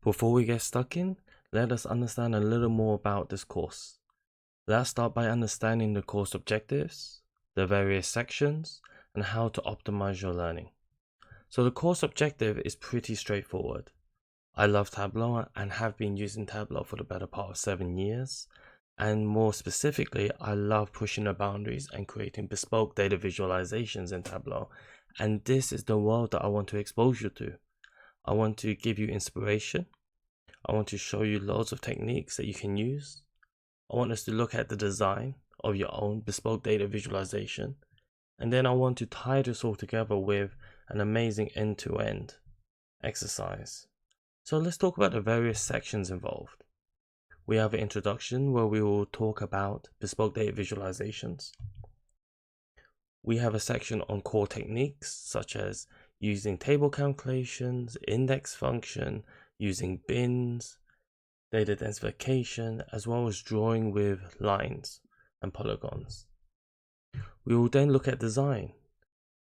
Before we get stuck in, let us understand a little more about this course. Let's start by understanding the course objectives, the various sections, and how to optimize your learning. So the course objective is pretty straightforward. I love Tableau and have been using Tableau for the better part of 7 years. And more specifically, I love pushing the boundaries and creating bespoke data visualizations in Tableau. And this is the world that I want to expose you to. I want to give you inspiration. I want to show you loads of techniques that you can use. I want us to look at the design of your own bespoke data visualization. And then I want to tie this all together with an amazing end-to-end exercise. So let's talk about the various sections involved. We have an introduction where we will talk about bespoke data visualizations. We have a section on core techniques such as using table calculations, index function, using bins, data densification, as well as drawing with lines and polygons. We will then look at design.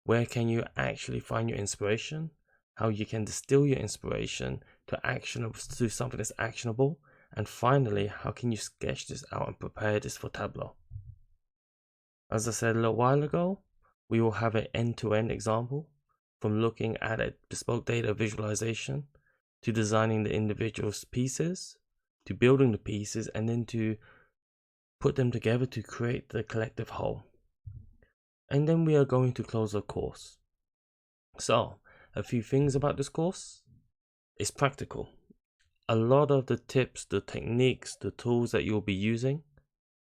Where can you actually find your inspiration? How you can distill your inspiration to something that's actionable. And finally, how can you sketch this out and prepare this for Tableau? As I said a little while ago, we will have an end-to-end example from looking at a bespoke data visualization to designing the individual pieces, to building the pieces, and then to put them together to create the collective whole. And then we are going to close the course. So, a few things about this course. It's practical. A lot of the tips, the techniques, the tools that you'll be using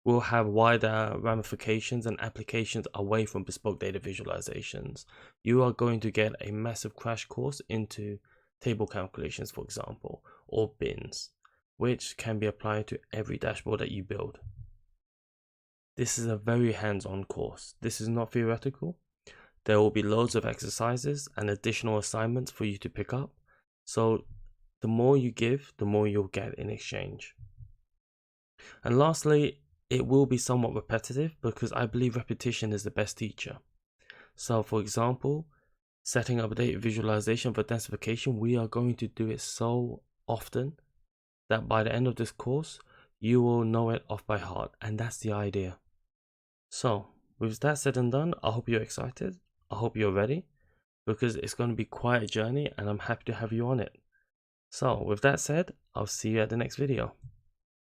will have wider ramifications and applications away from bespoke data visualizations. You are going to get a massive crash course into table calculations, for example, or bins, which can be applied to every dashboard that you build. This is a very hands-on course. This is not theoretical. There will be loads of exercises and additional assignments for you to pick up. So the more you give, the more you'll get in exchange. And lastly, it will be somewhat repetitive because I believe repetition is the best teacher. So for example, setting up a data visualization for densification, we are going to do it so often that by the end of this course, you will know it off by heart, and that's the idea. So with that said and done, I hope you're excited. I hope you're ready because it's going to be quite a journey and I'm happy to have you on it. So with that said, I'll see you at the next video.